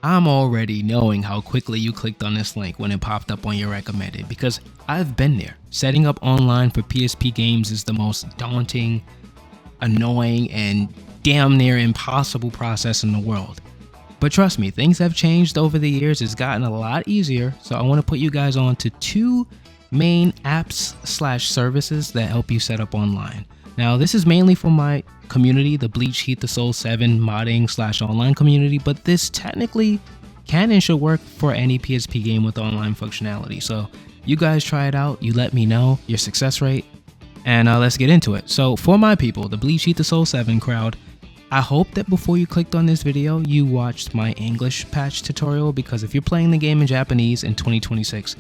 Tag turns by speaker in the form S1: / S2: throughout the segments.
S1: I'm already knowing how quickly you clicked on this link when it popped up on your recommended, because I've been there. Setting up online for PSP games is the most daunting, annoying, and damn near impossible process in the world. But trust me, things have changed over the years. It's gotten a lot easier. So I want to put you guys on to two main apps/services that help you set up online. Now, this is mainly for my community, the BLEACH Heat the Soul 7 modding/online community, but this technically can and should work for any PSP game with online functionality. So you guys try it out, you let me know your success rate, and let's get into it. So for my people, the BLEACH Heat the Soul 7 crowd, I hope that before you clicked on this video, you watched my English patch tutorial, because if you're playing the game in Japanese in 2026,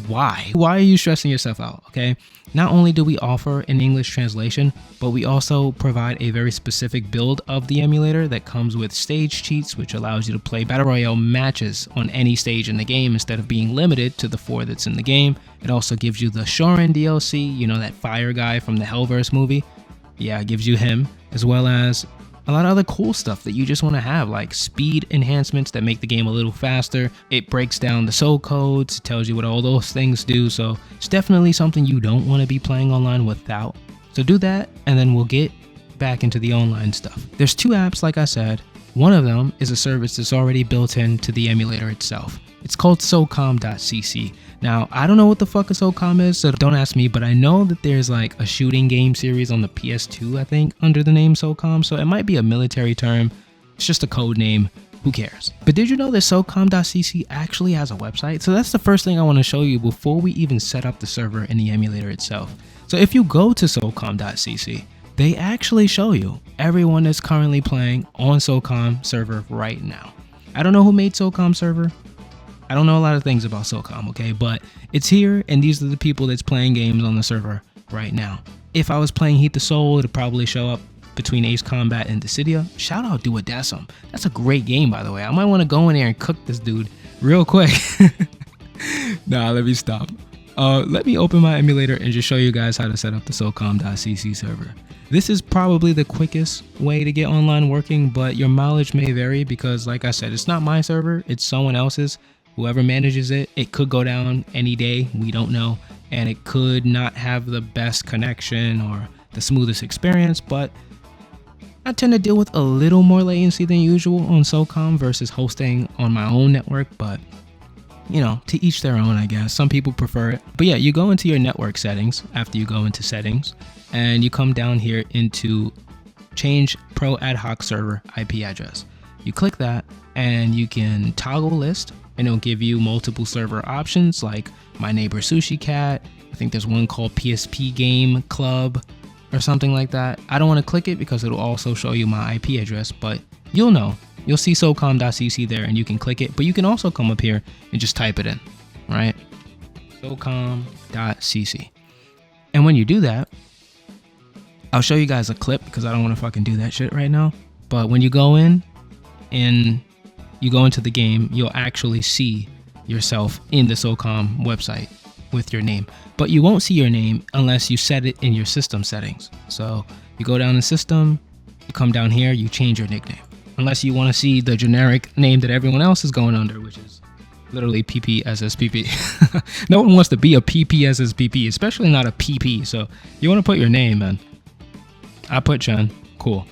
S1: why are you stressing yourself out? Okay, not only do we offer an English translation, but we also provide a very specific build of the emulator that comes with stage cheats, which allows you to play battle royale matches on any stage in the game instead of being limited to the 4 that's in the game. It also gives you the Shorin DLC, you know, that fire guy from the Hellverse movie. Yeah, it gives you him, as well as a lot of other cool stuff that you just want to have, like speed enhancements that make the game a little faster. It breaks down the soul codes, it tells you what all those things do. So it's definitely something you don't want to be playing online without. So do that, and then we'll get back into the online stuff. There's two apps, like I said. One of them is a service that's already built into the emulator itself. It's called SOCOM.cc. Now, I don't know what the fuck a SOCOM is, so don't ask me, but I know that there's like a shooting game series on the PS2, I think, under the name SOCOM, so it might be a military term. It's just a code name. Who cares? But did you know that SOCOM.cc actually has a website? So that's the first thing I want to show you before we even set up the server in the emulator itself. So if you go to SOCOM.cc, they actually show you everyone that's currently playing on SOCOM server right now. I don't know who made SOCOM server. I don't know a lot of things about SOCOM, okay? But it's here, and these are the people that's playing games on the server right now. If I was playing Heat the Soul, it'd probably show up between Ace Combat and Dissidia. Shout out Duodecim. That's a great game, by the way. I might want to go in there and cook this dude real quick. Nah, let me stop. Let me open my emulator and just show you guys how to set up the SOCOM.cc server. This is probably the quickest way to get online working, but your mileage may vary because, like I said, it's not my server, it's someone else's. Whoever manages it, it could go down any day, we don't know, and it could not have the best connection or the smoothest experience, but I tend to deal with a little more latency than usual on SOCOM versus hosting on my own network, but you know, to each their own, I guess. Some people prefer it. But yeah, you go into your network settings after you go into settings, and you come down here into change pro ad hoc server IP address. You click that and you can toggle list, and it'll give you multiple server options like My Neighbor Sushi Cat. I think there's one called PSP Game Club or something like that. I don't want to click it because it'll also show you my IP address, but you'll know. You'll see SOCOM.cc there and you can click it, but you can also come up here and just type it in, right? SOCOM.cc. And when you do that, I'll show you guys a clip because I don't want to fucking do that shit right now. But when you go in and you go into the game, you'll actually see yourself in the SOCOM website with your name. But you won't see your name unless you set it in your system settings. So you go down to system, you come down here, you change your nickname. Unless you want to see the generic name that everyone else is going under, which is literally PPSSPP. No one wants to be a PPSSPP, especially not a PP. So you want to put your name, man. I put Chen. Cool.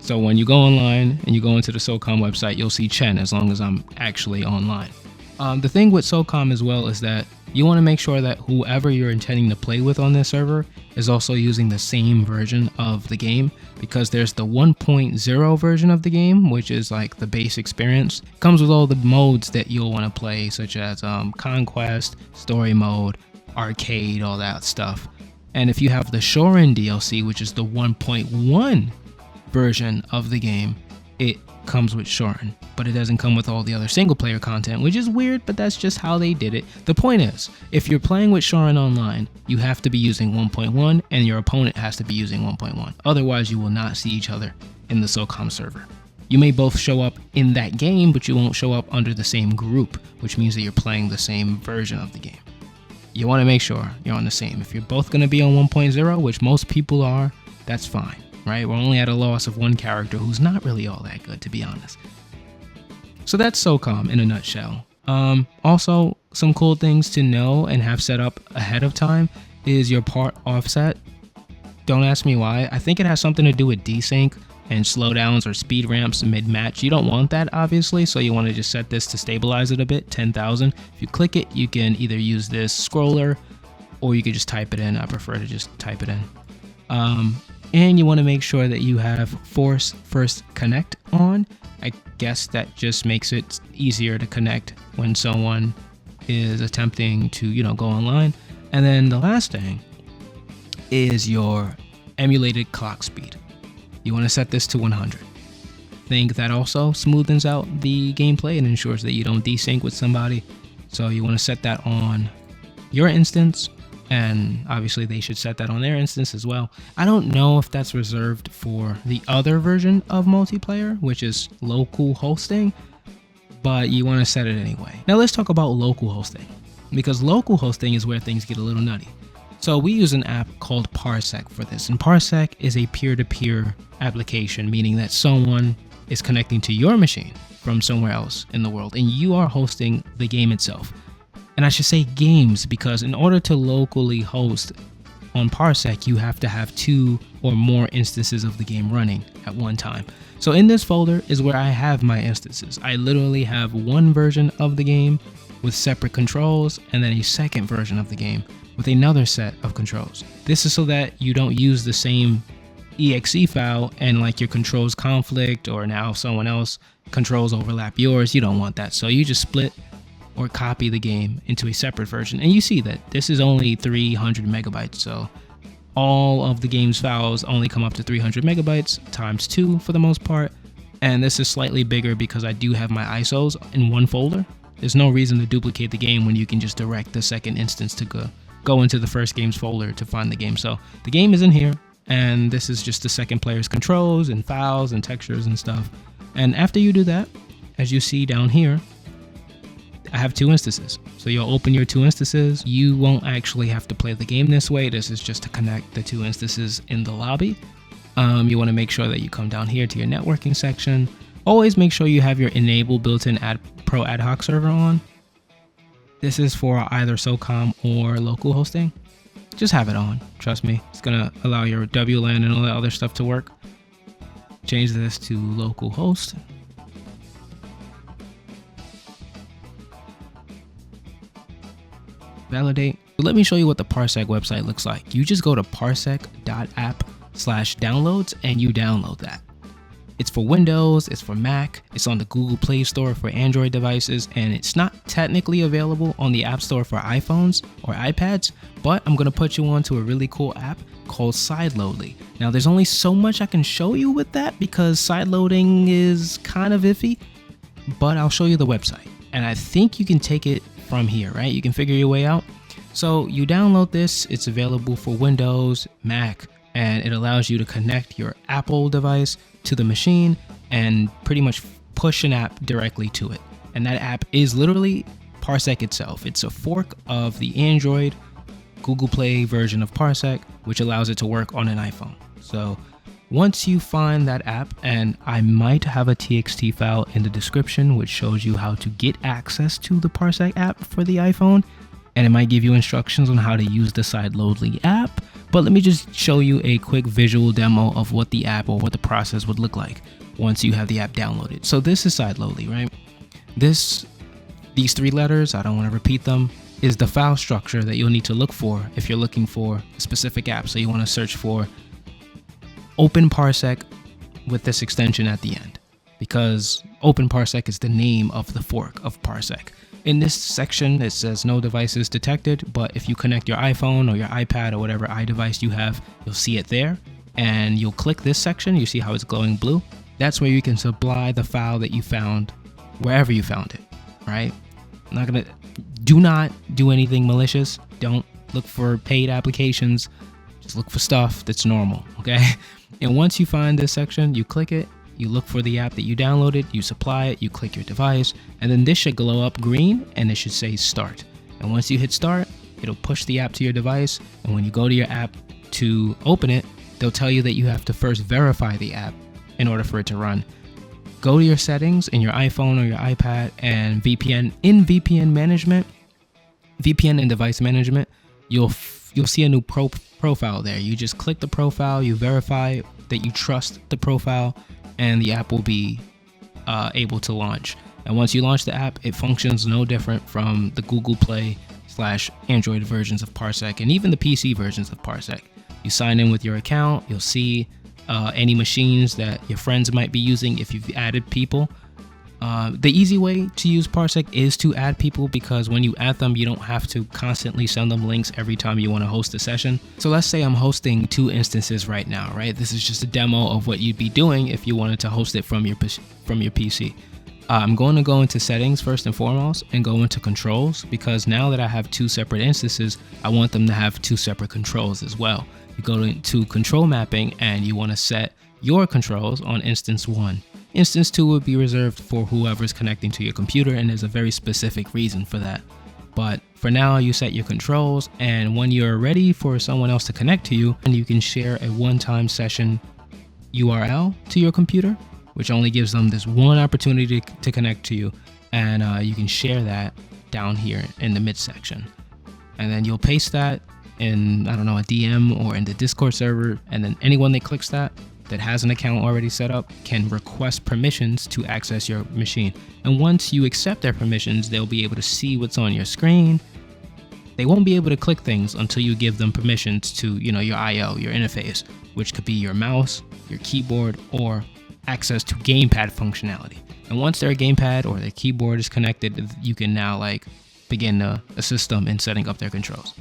S1: So when you go online and you go into the SOCOM website, you'll see Chen as long as I'm actually online. The thing with SOCOM as well is that you want to make sure that whoever you're intending to play with on this server is also using the same version of the game, because there's the 1.0 version of the game, which is like the base experience. It comes with all the modes that you'll want to play, such as Conquest, Story Mode, Arcade, all that stuff. And if you have the Shorin DLC, which is the 1.1 version of the game, it comes with Shorin, but it doesn't come with all the other single player content, which is weird, but that's just how they did it. The point is, if you're playing with Shorin online, you have to be using 1.1 and your opponent has to be using 1.1. Otherwise, you will not see each other in the SOCOM server. You may both show up in that game, but you won't show up under the same group, which means that you're playing the same version of the game. You want to make sure you're on the same. If you're both going to be on 1.0, which most people are, that's fine. Right? We're only at a loss of one character who's not really all that good, to be honest. So that's SOCOM in a nutshell. Also, some cool things to know and have set up ahead of time is your part offset. Don't ask me why. I think it has something to do with desync and slowdowns or speed ramps mid-match. You don't want that, obviously, so you want to just set this to stabilize it a bit, 10,000. If you click it, you can either use this scroller or you could just type it in. I prefer to just type it in. And you want to make sure that you have force first connect on. I guess that just makes it easier to connect when someone is attempting to, go online. And then the last thing is your emulated clock speed. You want to set this to 100. I think that also smoothens out the gameplay and ensures that you don't desync with somebody. So you want to set that on your instance, and obviously they should set that on their instance as well. I don't know if that's reserved for the other version of multiplayer, which is local hosting, but you want to set it anyway. Now let's talk about local hosting, because local hosting is where things get a little nutty. So we use an app called Parsec for this, and Parsec is a peer-to-peer application, meaning that someone is connecting to your machine from somewhere else in the world, and you are hosting the game itself. And I should say games, because in order to locally host on Parsec, you have to have 2 or more instances of the game running at one time. So in this folder is where I have my instances. I literally have one version of the game with separate controls, and then a second version of the game with another set of controls. This is so that you don't use the same exe file and like your controls conflict, or now someone else controls overlap yours. You don't want that. So you just split or copy the game into a separate version. And you see that this is only 300 megabytes. So all of the game's files only come up to 300 megabytes times 2 for the most part. And this is slightly bigger because I do have my ISOs in one folder. There's no reason to duplicate the game when you can just direct the second instance to go into the first game's folder to find the game. So the game is in here, and this is just the second player's controls and files and textures and stuff. And after you do that, as you see down here, I have 2 instances. So you'll open your 2 instances. You won't actually have to play the game this way. This is just to connect the 2 instances in the lobby. You want to make sure that you come down here to your networking section. Always make sure you have your enable built-in pro ad hoc server on. This is for either SOCOM or local hosting. Just have it on. Trust me, it's gonna allow your WLAN and all that other stuff to work. Change this to local host. Validate. But let me show you what the Parsec website looks like. You just go to parsec.app/downloads and you download that. It's for Windows, it's for Mac, it's on the Google Play Store for Android devices, and it's not technically available on the App Store for iPhones or iPads, but I'm gonna put you on to a really cool app called Sideloadly. Now there's only so much I can show you with that because sideloading is kind of iffy, but I'll show you the website. And I think you can take it from here, right? You can figure your way out. So you download this, it's available for Windows, Mac, and it allows you to connect your Apple device to the machine and pretty much push an app directly to it. And that app is literally Parsec itself. It's a fork of the Android Google Play version of Parsec, which allows it to work on an iPhone. So once you find that app, and I might have a TXT file in the description which shows you how to get access to the Parsec app for the iPhone, and it might give you instructions on how to use the Sideloadly app. But let me just show you a quick visual demo of what the app or what the process would look like once you have the app downloaded. So this is Sideloadly, right? These 3 letters, I don't want to repeat them, is the file structure that you'll need to look for if you're looking for a specific app. So you want to search for Open Parsec with this extension at the end, because Open Parsec is the name of the fork of Parsec. In this section, it says no devices detected, but if you connect your iPhone or your iPad or whatever iDevice you have, you'll see it there. And you'll click this section, you see how it's glowing blue? That's where you can supply the file that you found wherever you found it, right? Do not do anything malicious. Don't look for paid applications. Just look for stuff that's normal, okay? And once you find this section, you click it. You look for the app that you downloaded, you supply it, you click your device, and then this should glow up green and it should say start. And once you hit start, it'll push the app to your device. And when you go to your app to open it, they'll tell you that you have to first verify the app in order for it to run. go to your settings in your iPhone or your iPad, and VPN and device management, you'll see a new profile there. You just click the profile, you verify that you trust the profile, and the app will be able to launch. And once you launch the app, it functions no different from the Google Play / Android versions of Parsec, and even the PC versions of Parsec. You sign in with your account, you'll see any machines that your friends might be using if you've added people. The easy way to use Parsec is to add people, because when you add them, you don't have to constantly send them links every time you want to host a session. So let's say I'm hosting 2 instances right now, right? This is just a demo of what you'd be doing if you wanted to host it from your PC. I'm going to go into settings first and foremost and go into controls, because now that I have 2 separate instances, I want them to have 2 separate controls as well. You go into control mapping and you want to set your controls on instance 1. Instance 2 would be reserved for whoever's connecting to your computer, and there's a very specific reason for that. But for now, you set your controls, and when you're ready for someone else to connect to you, and you can share a one-time session URL to your computer, which only gives them this one opportunity to connect to you, and you can share that down here in the midsection. And then you'll paste that in, I don't know, a DM or in the Discord server, and then anyone that clicks that has an account already set up can request permissions to access your machine. And once you accept their permissions, they'll be able to see what's on your screen. They won't be able to click things until you give them permissions to, your IO, your interface, which could be your mouse, your keyboard, or access to gamepad functionality. And once their gamepad or their keyboard is connected, you can now begin to assist them in setting up their controls.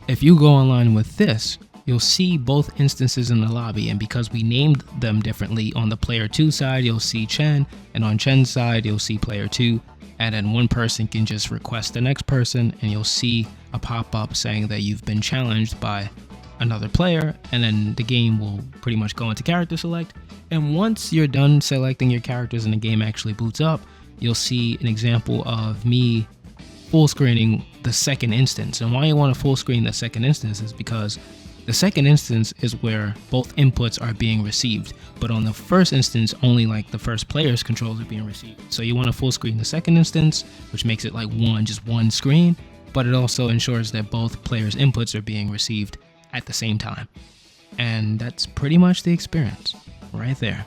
S1: If you go online with this, you'll see both instances in the lobby, and because we named them differently, on the player 2 side you'll see Chen, and on Chen's side you'll see player 2, and then one person can just request the next person, and you'll see a pop-up saying that you've been challenged by another player, and then the game will pretty much go into character select. And once you're done selecting your characters and the game actually boots up, you'll see an example of me full screening the second instance. And why you want to full screen the second instance is because the second instance is where both inputs are being received, but on the first instance, only the first player's controls are being received. So you want to full screen the second instance, which makes it just one screen, but it also ensures that both players' inputs are being received at the same time. And that's pretty much the experience right there.